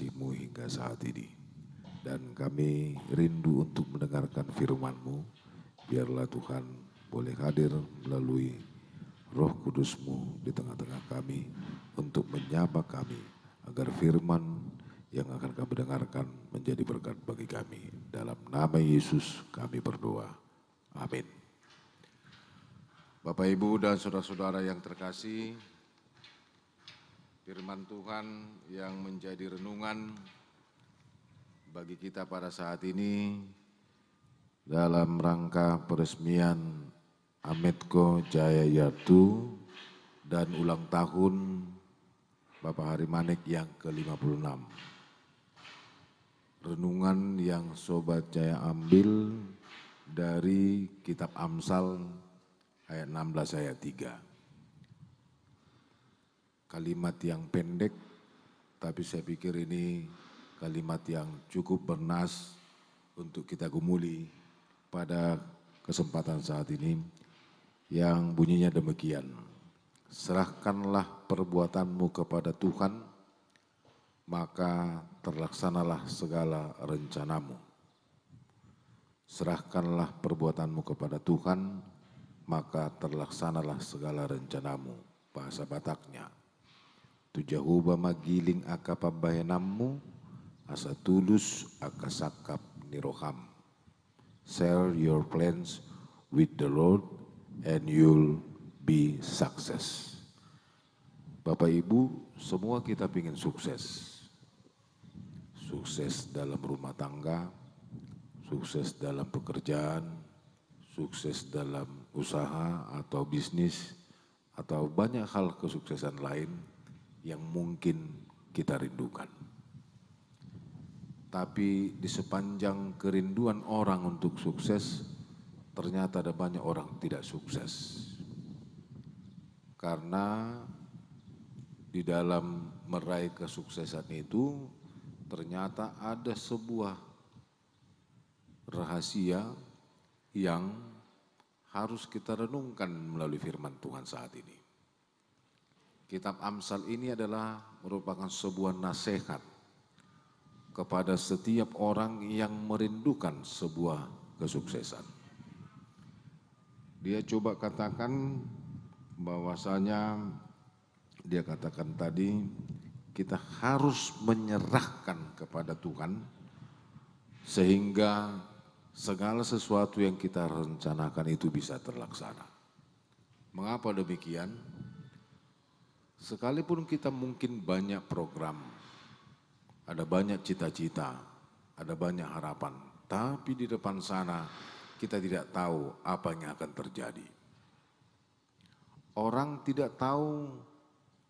kasih-Mu hingga saat ini. Dan kami rindu untuk mendengarkan firman-Mu. Biarlah Tuhan boleh hadir melalui Roh Kudus-Mu di tengah-tengah kami untuk menyapa kami agar firman yang akan kami dengarkan menjadi berkat bagi kami. Dalam nama Yesus kami berdoa. Amin. Bapak, Ibu, dan saudara-saudara yang terkasih, firman Tuhan yang menjadi renungan bagi kita pada saat ini dalam rangka peresmian Ametko Jaya Yatu dan ulang tahun Bapak Hari Manik yang ke-56. Renungan yang Sobat Jaya ambil dari kitab Amsal ayat 16 ayat 3. Kalimat yang pendek, tapi saya pikir ini kalimat yang cukup bernas untuk kita gumuli pada kesempatan saat ini, yang bunyinya demikian. Serahkanlah perbuatanmu kepada Tuhan, maka terlaksanalah segala rencanamu. Serahkanlah perbuatanmu kepada Tuhan, maka terlaksanalah segala rencanamu. Bahasa Bataknya. Tujahuba magiling aka pambayanammu, asa tulus aka sakap niroham. Share your plans with the Lord and you'll be success. Bapak Ibu, semua kita ingin sukses. Sukses dalam rumah tangga, sukses dalam pekerjaan, sukses dalam usaha atau bisnis, atau banyak hal kesuksesan lain yang mungkin kita rindukan. Tapi di sepanjang kerinduan orang untuk sukses, ternyata ada banyak orang tidak sukses. Karena di dalam meraih kesuksesan itu, ternyata ada sebuah rahasia yang harus kita renungkan melalui firman Tuhan saat ini. Kitab Amsal ini adalah merupakan sebuah nasihat kepada setiap orang yang merindukan sebuah kesuksesan. Dia coba katakan bahwasanya, dia katakan tadi, kita harus menyerahkan kepada Tuhan sehingga segala sesuatu yang kita rencanakan itu bisa terlaksana. Mengapa demikian? Sekalipun kita mungkin banyak program, ada banyak cita-cita, ada banyak harapan, tapi di depan sana kita tidak tahu apa yang akan terjadi. Orang tidak tahu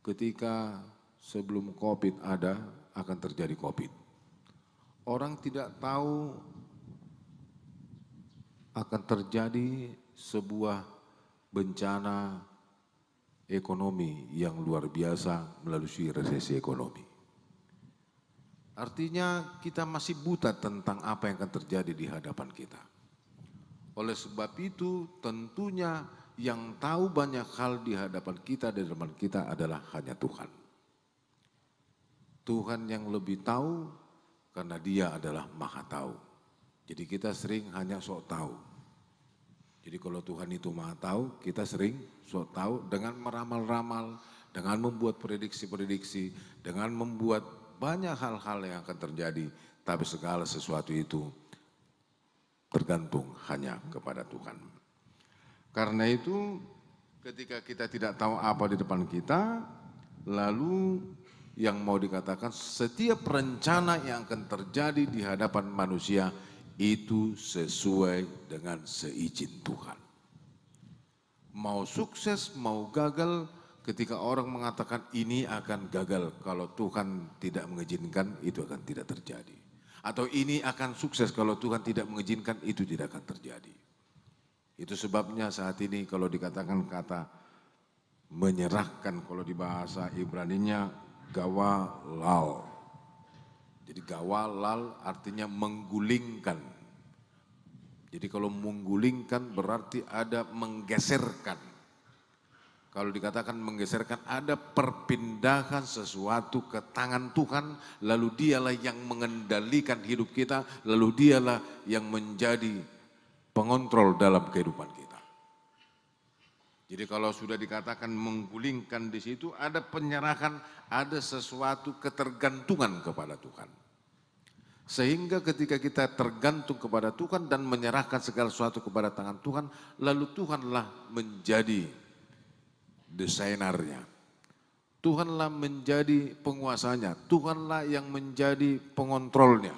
ketika sebelum COVID ada akan terjadi COVID. Orang tidak tahu akan terjadi sebuah bencana ekonomi yang luar biasa melalui resesi ekonomi. Artinya kita masih buta tentang apa yang akan terjadi di hadapan kita. Oleh sebab itu tentunya yang tahu banyak hal di hadapan kita, di depan kita adalah hanya Tuhan. Tuhan yang lebih tahu karena Dia adalah Maha Tahu. Jadi kita sering hanya sok tahu. Jadi kalau Tuhan itu Maha Tahu, kita sering sok tahu dengan meramal-ramal, dengan membuat prediksi-prediksi, dengan membuat banyak hal-hal yang akan terjadi, tapi segala sesuatu itu tergantung hanya kepada Tuhan. Karena itu ketika kita tidak tahu apa di depan kita, lalu yang mau dikatakan setiap rencana yang akan terjadi di hadapan manusia itu sesuai dengan seizin Tuhan. Mau sukses, mau gagal, ketika orang mengatakan ini akan gagal, kalau Tuhan tidak mengizinkan itu akan tidak terjadi. Atau ini akan sukses, kalau Tuhan tidak mengizinkan itu tidak akan terjadi. Itu sebabnya saat ini kalau dikatakan kata menyerahkan, kalau di bahasa Ibraninya gawalal. Jadi gawalal artinya menggulingkan. Jadi kalau menggulingkan berarti ada menggeserkan. Kalau dikatakan menggeserkan, ada perpindahan sesuatu ke tangan Tuhan, lalu dialah yang mengendalikan hidup kita, lalu dialah yang menjadi pengontrol dalam kehidupan kita. Jadi kalau sudah dikatakan menggulingkan di situ, ada penyerahan, ada sesuatu ketergantungan kepada Tuhan. Sehingga ketika kita tergantung kepada Tuhan dan menyerahkan segala sesuatu kepada tangan Tuhan, lalu Tuhanlah menjadi desainernya. Tuhanlah menjadi penguasanya, Tuhanlah yang menjadi pengontrolnya.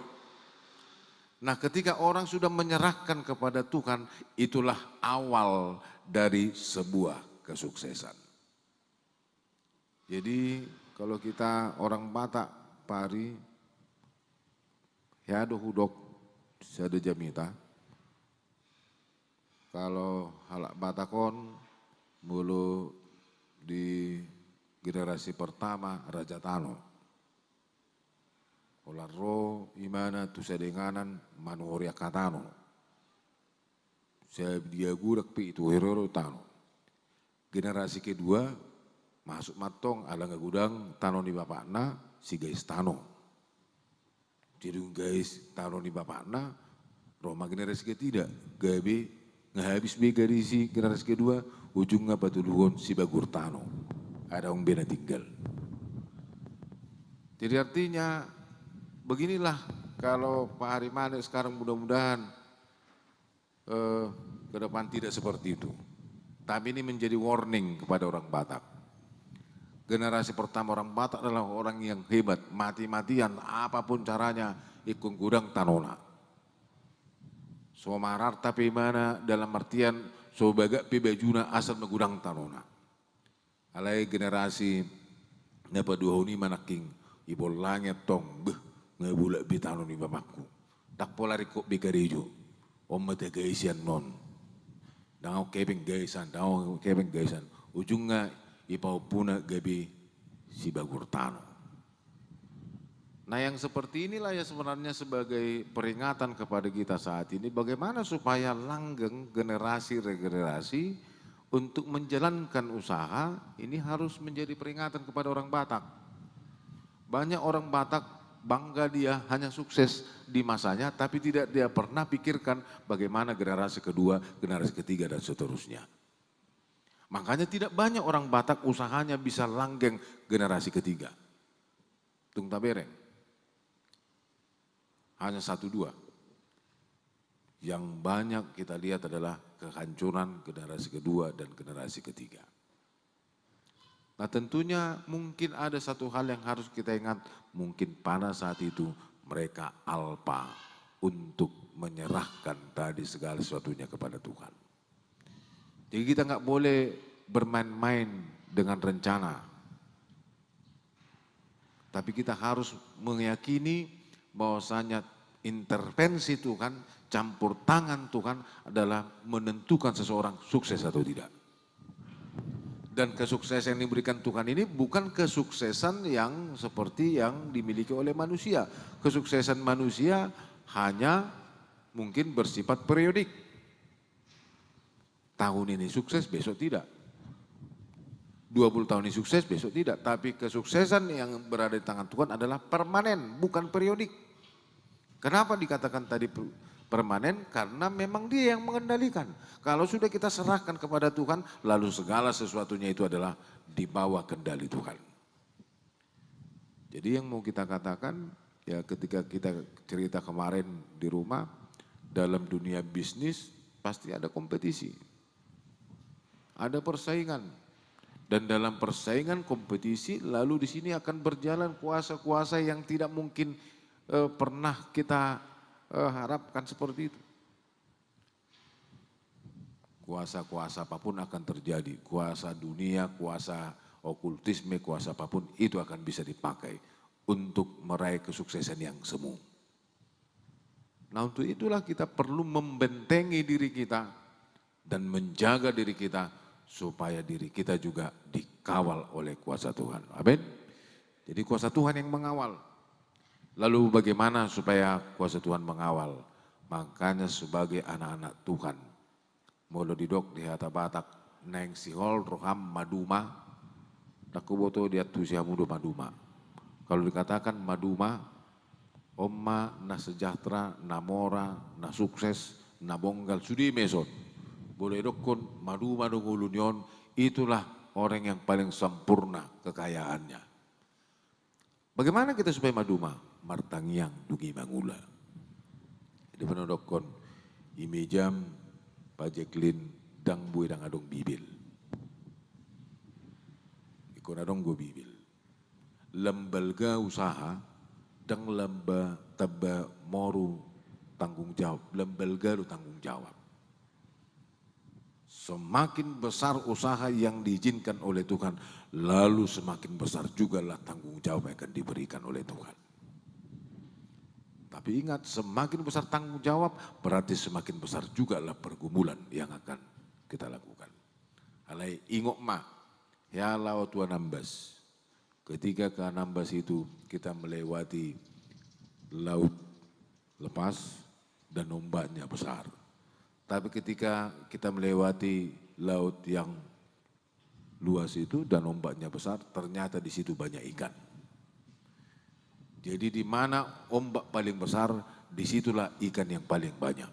Nah, ketika orang sudah menyerahkan kepada Tuhan, itulah awal dari sebuah kesuksesan. Jadi kalau kita orang Batak, pari, ya ada hudok, ada jamita. Kalau halak Batakon, mulu di generasi pertama Raja Tano. Olarro imana tu sedenganan manuhoria katano. Saya dia gurak pi itu herero tano. Generasi kedua masuk matong ala ngagudang tano ni bapakna si guys tano. Jadi guys tano ni bapakna Roma generasi ketiga gabe ngahabis be dari si generasi kedua ujungnya patuluhon si bagur tano. Ada orang bena tinggal. Jadi artinya beginilah kalau Pak Harimane sekarang mudah-mudahan ke depan tidak seperti itu. Tapi ini menjadi warning kepada orang Batak. Generasi pertama orang Batak adalah orang yang hebat, mati-matian apapun caranya ikut gudang tanona. So marar tapi mana dalam artian so bagak pi bajuna asal megudang tanona. Alai generasi napa dua huni manaking ibol langit tong beh ngabulak bitano ni bapakku. Tak pola rikok bikarejo. Oma te gaisian non. Dangau kepeng gaisan, dangau kepeng gaisan. Ujungnya ipau puna gabi si bagur tano. Nah yang seperti inilah ya sebenarnya sebagai peringatan kepada kita saat ini. Bagaimana supaya langgeng generasi-regenerasi untuk menjalankan usaha ini harus menjadi peringatan kepada orang Batak. Banyak orang Batak bangga dia hanya sukses di masanya, tapi tidak dia pernah pikirkan bagaimana generasi kedua, generasi ketiga dan seterusnya. Makanya tidak banyak orang Batak usahanya bisa langgeng generasi ketiga. Tung tabereng. Hanya 1-2. Yang banyak kita lihat adalah kehancuran generasi kedua dan generasi ketiga. Nah tentunya mungkin ada satu hal yang harus kita ingat, mungkin pada saat itu mereka alpa untuk menyerahkan tadi segala sesuatunya kepada Tuhan. Jadi kita nggak boleh bermain-main dengan rencana. Tapi kita harus meyakini bahwasanya intervensi Tuhan, campur tangan Tuhan adalah menentukan seseorang sukses atau tidak. Dan kesuksesan yang diberikan Tuhan ini bukan kesuksesan yang seperti yang dimiliki oleh manusia. Kesuksesan manusia hanya mungkin bersifat periodik. Tahun ini sukses, besok tidak. 20 tahun ini sukses, besok tidak. Tapi kesuksesan yang berada di tangan Tuhan adalah permanen, bukan periodik. Kenapa dikatakan tadi permanen? Karena memang dia yang mengendalikan. Kalau sudah kita serahkan kepada Tuhan, lalu segala sesuatunya itu adalah di bawah kendali Tuhan. Jadi yang mau kita katakan, ya ketika kita cerita kemarin di rumah, dalam dunia bisnis pasti ada kompetisi. Ada persaingan. Dan dalam persaingan kompetisi, lalu di sini akan berjalan kuasa-kuasa yang tidak mungkin pernah kita harapkan seperti itu. Kuasa-kuasa apapun akan terjadi, kuasa dunia, kuasa okultisme, kuasa apapun itu akan bisa dipakai untuk meraih kesuksesan yang semu. Nah untuk itulah kita perlu membentengi diri kita dan menjaga diri kita supaya diri kita juga dikawal oleh kuasa Tuhan. Amin. Jadi kuasa Tuhan yang mengawal. Lalu bagaimana supaya kuasa Tuhan mengawal? Makanya sebagai anak-anak Tuhan, molo didok di hata Batak, neng sihol roham maduma, aku boto dia tu siamudo maduma. Kalau dikatakan maduma, omma na sejahtera, na mora, na sukses, na bonggal sudi meson. Boleh dokon maduma dongulunyon, itulah orang yang paling sempurna kekayaannya. Bagaimana kita supaya maduma? Martangiang dugi mangula. Di mana dokon imejam pajeklin dang bui dang adong bibil. Ikon adong go bibil. Lembaga usaha dang lamba taba moru tanggung jawab. Lembaga lu tanggung jawab. Semakin besar usaha yang diizinkan oleh Tuhan, lalu semakin besar juga lah tanggung jawab yang akan diberikan oleh Tuhan. Tapi ingat, semakin besar tanggung jawab, berarti semakin besar juga lah pergumulan yang akan kita lakukan. Alai ingok ma, ya laut Tuhan Ambas. Ketika ke Anambas itu kita melewati laut lepas dan ombaknya besar. Tapi ketika kita melewati laut yang luas itu dan ombaknya besar, ternyata di situ banyak ikan. Jadi di mana ombak paling besar, disitulah ikan yang paling banyak.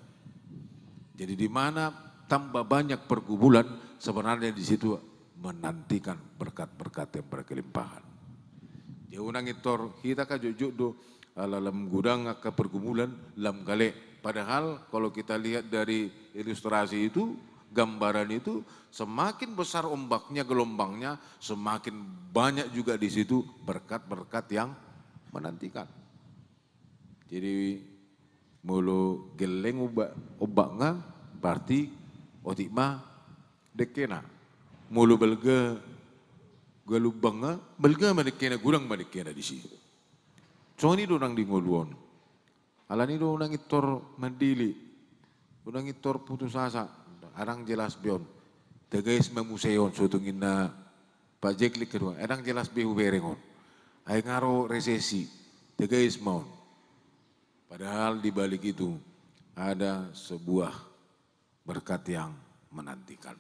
Jadi di mana tambah banyak pergumulan, sebenarnya di situ menantikan berkat-berkat yang berkelimpahan. Ya unang itor kita kajujuk do alam gudang ke pergumulan lam gale. Padahal kalau kita lihat dari ilustrasi itu, gambaran itu, semakin besar ombaknya, gelombangnya, semakin banyak juga di situ berkat-berkat yang menantikan. Jadi mulu geleng ombaknya berarti otikma dekena. Mulu belga galubangnya belga madekena gurang madekena di sini. So ini dorang di nguluan. Alani do unang itor mandili, unang itor putus asa, arang jelas bion. Tegais memuseon sutungin na pajeklik kedua, arang jelas behu berengon. Ay ngaro resesi, tegais maun. Padahal di balik itu ada sebuah berkat yang menantikan.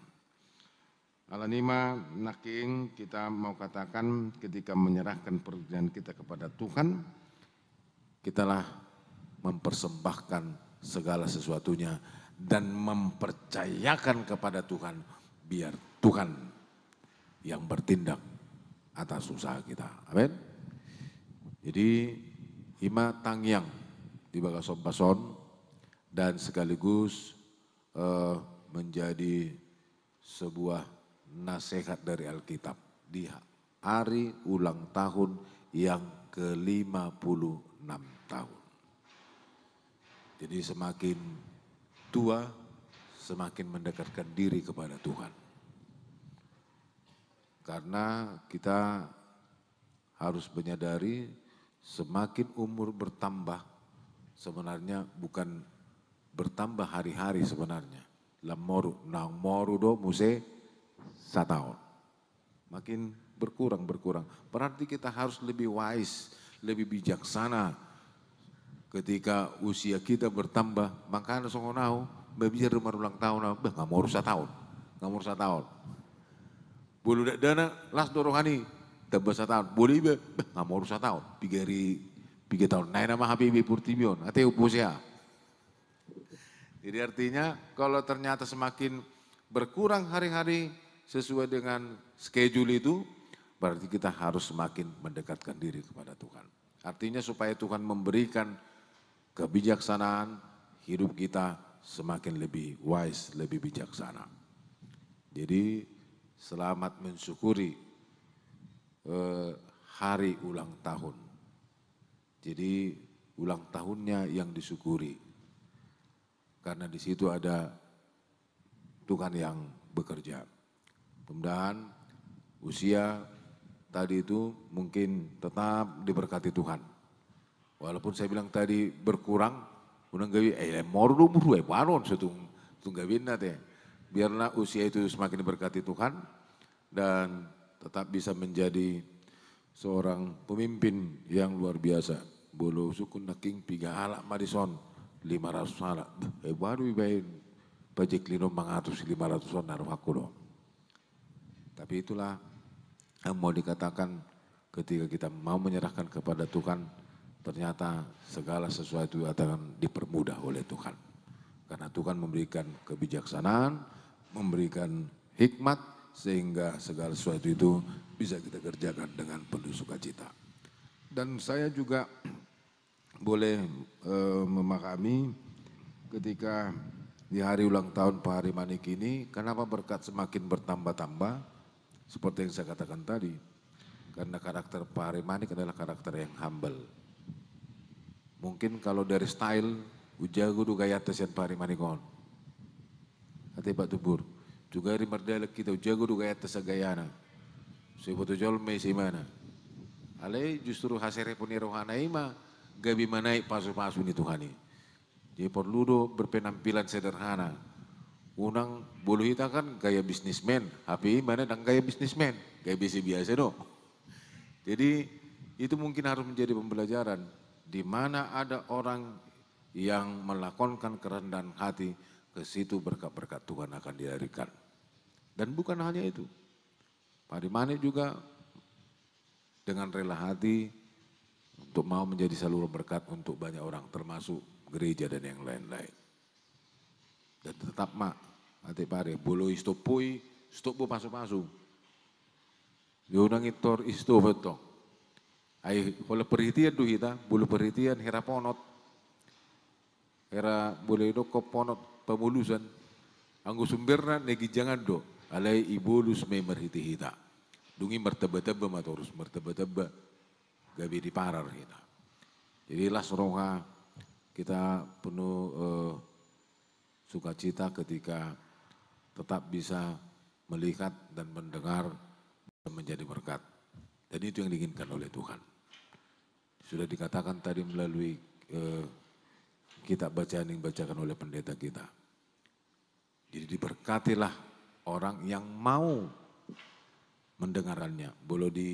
Alanima naking kita mau katakan ketika menyerahkan pekerjaan kita kepada Tuhan, kitalah mempersembahkan segala sesuatunya dan mempercayakan kepada Tuhan biar Tuhan yang bertindak atas usaha kita. Amin. Jadi ima tangyang di bagason bason dan sekaligus menjadi sebuah nasihat dari Alkitab di hari ulang tahun yang ke-56 tahun. Jadi semakin tua, semakin mendekatkan diri kepada Tuhan. Karena kita harus menyadari semakin umur bertambah, sebenarnya bukan bertambah hari-hari sebenarnya. Lamoru, nang moru do muse satahun. Makin berkurang. Berarti kita harus lebih wise, lebih bijaksana. Ketika usia kita bertambah, makanya songonau, berbicara rumah ulang tahun, nggak mau rusak tahun. Bulu dana las dorohani, tebas tahun. Boleh nggak mau rusak tahun, 3 tahun. Nah nama Habibie Purtimion, atau usia. Jadi artinya kalau ternyata semakin berkurang hari-hari sesuai dengan schedule itu, berarti kita harus semakin mendekatkan diri kepada Tuhan. Artinya supaya Tuhan memberikan kebijaksanaan, hidup kita semakin lebih wise, lebih bijaksana. Jadi selamat mensyukuri hari ulang tahun. Jadi ulang tahunnya yang disyukuri. Karena di situ ada Tuhan yang bekerja. Mudah-mudahan usia tadi itu mungkin tetap diberkati Tuhan. Walaupun saya bilang tadi berkurang, unang gawi, moru muru baron setung gawin nate. Biarlah usia itu semakin diberkati Tuhan dan tetap bisa menjadi seorang pemimpin yang luar biasa. Bolo sukun naking 3 alak Madison 500 alak. Baru ibain pajak lino 500 naruh aku loh. Tapi itulah yang mau dikatakan ketika kita mau menyerahkan kepada Tuhan, ternyata segala sesuatu akan dipermudah oleh Tuhan. Karena Tuhan memberikan kebijaksanaan, memberikan hikmat, sehingga segala sesuatu itu bisa kita kerjakan dengan penuh sukacita. Dan saya juga boleh memahami ketika di hari ulang tahun Pak Hari Manik ini, kenapa berkat semakin bertambah-tambah, seperti yang saya katakan tadi. Karena karakter Pak Hari Manik adalah karakter yang humble. Mungkin kalau dari style, ujago du gaya tesian Pak Hari Manik on. Hati Pak Tubur, juga di merdela kita ujago du gaya tesian gayana. Sebutu jol me si mana. Alai justru hasere puni rohana ima, gabi manai pasu-pasu ni Tuhani. Jadi perlu do berpenampilan sederhana. Unang bulu hita kan gaya bisnismen, HP mana dan gaya bisnismen, gaya biasa do. Jadi itu mungkin harus menjadi pembelajaran di mana ada orang yang melakonkan kerendahan hati, ke situ berkat-berkat Tuhan akan dilarikan. Dan bukan hanya itu, Pak Manik juga dengan rela hati untuk mau menjadi saluran berkat untuk banyak orang, termasuk gereja dan yang lain-lain. Dan tetap mak, hati pare, bulu istopui, stopu pasu-pasu. Yunang itor isto beto. Ay, kalau perhatian tu kita, bulu perhatian hera ponot. Hera boleh do ko ponot pemulusan. Anggo sumberna negi jangan do. Alai ibulus me merhiti hita. Dungi merteba-teba matorus, merteba-teba. Gabi di parar kita. Jadi las roha kita penuh sukacita ketika tetap bisa melihat dan mendengar dan menjadi berkat. Dan itu yang diinginkan oleh Tuhan. Sudah dikatakan tadi melalui kitab bacaan yang dibacakan oleh pendeta kita. Jadi diberkatilah orang yang mau mendengarannya. Boleh di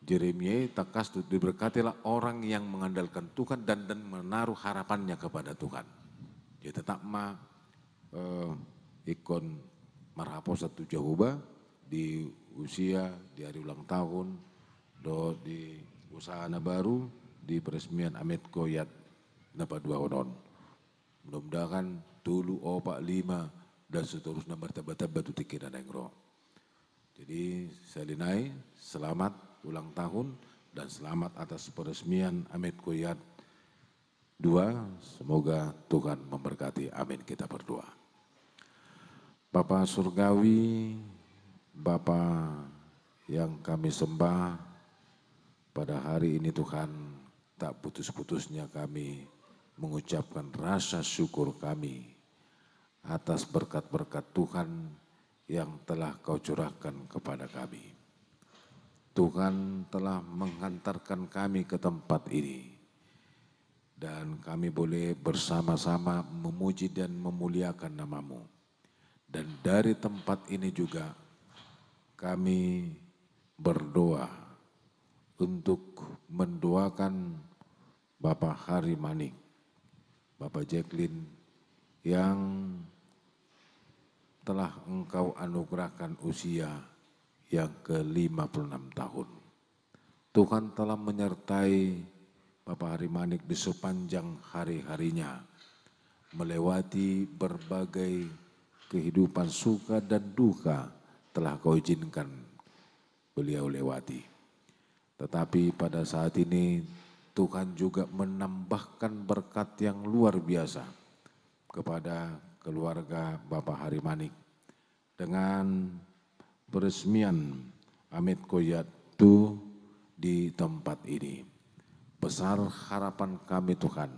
Yeremia takas diberkatilah orang yang mengandalkan Tuhan dan menaruh harapannya kepada Tuhan. Jadi tetap ikon marhapo satu Jehovah di usia di hari ulang tahun do di usaha baru di peresmian Amet Koyat napa dua onon. Mudah-mudahan tulu opak lima dan seterusnya bertambah-tambah tu tikiran engro. Jadi salinai selamat ulang tahun dan selamat atas peresmian Amet Koyat 2. Semoga Tuhan memberkati. Amin, kita berdoa. Bapa Surgawi, Bapa yang kami sembah, pada hari ini Tuhan tak putus-putusnya kami mengucapkan rasa syukur kami atas berkat-berkat Tuhan yang telah Kau curahkan kepada kami. Tuhan telah menghantarkan kami ke tempat ini dan kami boleh bersama-sama memuji dan memuliakan nama-Mu. Dan dari tempat ini juga kami berdoa untuk mendoakan Bapak Hari Manik, Bapak Jacqueline yang telah Engkau anugerahkan usia yang ke-56 tahun. Tuhan telah menyertai Bapak Hari Manik di sepanjang hari-harinya, melewati berbagai kehidupan suka dan duka telah Kau izinkan beliau lewati. Tetapi pada saat ini Tuhan juga menambahkan berkat yang luar biasa kepada keluarga Bapak Hari Manik dengan peresmian Amet Koyat itu di tempat ini. Besar harapan kami Tuhan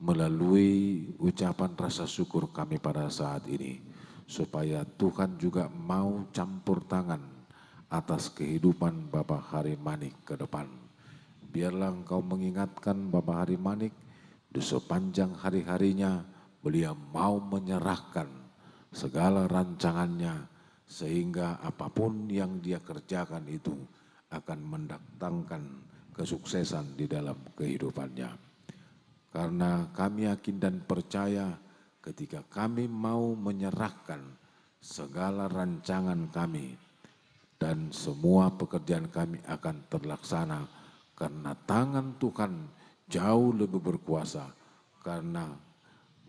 melalui ucapan rasa syukur kami pada saat ini, supaya Tuhan juga mau campur tangan atas kehidupan Bapak Hari Manik ke depan. Biarlah Engkau mengingatkan Bapak Hari Manik di sepanjang hari-harinya beliau mau menyerahkan segala rancangannya, sehingga apapun yang dia kerjakan itu akan mendatangkan kesuksesan di dalam kehidupannya. Karena kami yakin dan percaya ketika kami mau menyerahkan segala rancangan kami dan semua pekerjaan kami akan terlaksana karena tangan Tuhan jauh lebih berkuasa, karena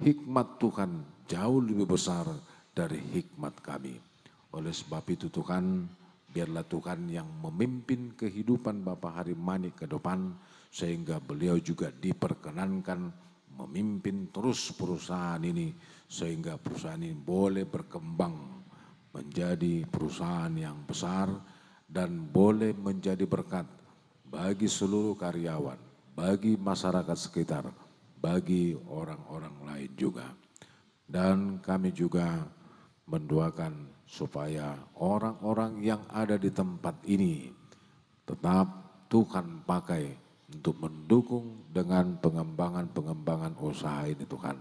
hikmat Tuhan jauh lebih besar dari hikmat kami. Oleh sebab itu Tuhan, biarlah Tuhan yang memimpin kehidupan Bapak Harimani ke depan, sehingga beliau juga diperkenankan memimpin terus perusahaan ini, sehingga perusahaan ini boleh berkembang menjadi perusahaan yang besar dan boleh menjadi berkat bagi seluruh karyawan, bagi masyarakat sekitar, bagi orang-orang lain juga. Dan kami juga mendoakan supaya orang-orang yang ada di tempat ini tetap Tuhan pakai untuk mendukung dengan pengembangan-pengembangan usaha ini Tuhan.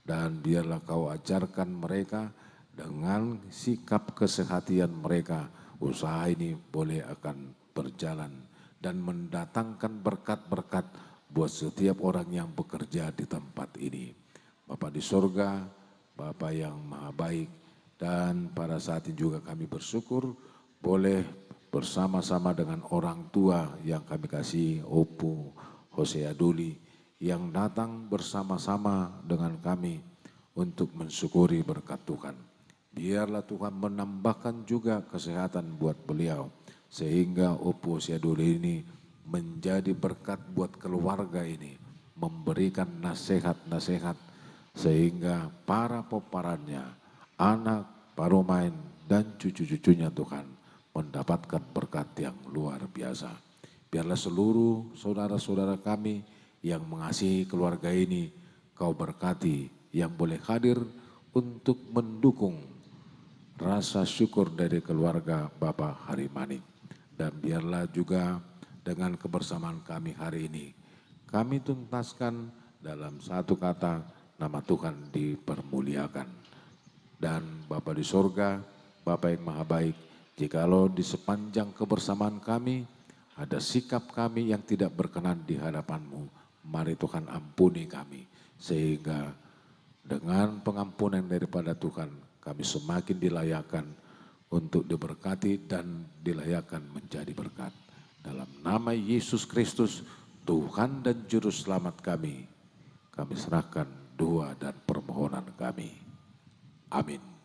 Dan biarlah Kau ajarkan mereka dengan sikap kesehatian mereka, usaha ini boleh akan berjalan dan mendatangkan berkat-berkat buat setiap orang yang bekerja di tempat ini. Bapa di sorga, Bapa yang maha baik, dan pada saat ini juga kami bersyukur boleh bersama-sama dengan orang tua yang kami kasih, Opu Hosea Duli, yang datang bersama-sama dengan kami untuk mensyukuri berkat Tuhan. Biarlah Tuhan menambahkan juga kesehatan buat beliau, sehingga Opu Hosea Duli ini menjadi berkat buat keluarga ini, memberikan nasihat-nasihat, sehingga para peparannya, anak, paromain, dan cucu-cucunya Tuhan mendapatkan berkat yang luar biasa. Biarlah seluruh saudara-saudara kami yang mengasihi keluarga ini, Kau berkati yang boleh hadir untuk mendukung rasa syukur dari keluarga Bapak Harimani. Dan biarlah juga dengan kebersamaan kami hari ini, kami tuntaskan dalam satu kata, nama Tuhan dipermuliakan. Dan Bapa di sorga, Bapa yang maha baik, jikalau di sepanjang kebersamaan kami, ada sikap kami yang tidak berkenan di hadapan-Mu, mari Tuhan ampuni kami, sehingga dengan pengampunan daripada Tuhan, kami semakin dilayakkan untuk diberkati dan dilayakkan menjadi berkat. Dalam nama Yesus Kristus, Tuhan dan Juru Selamat kami serahkan doa dan permohonan kami. Amin.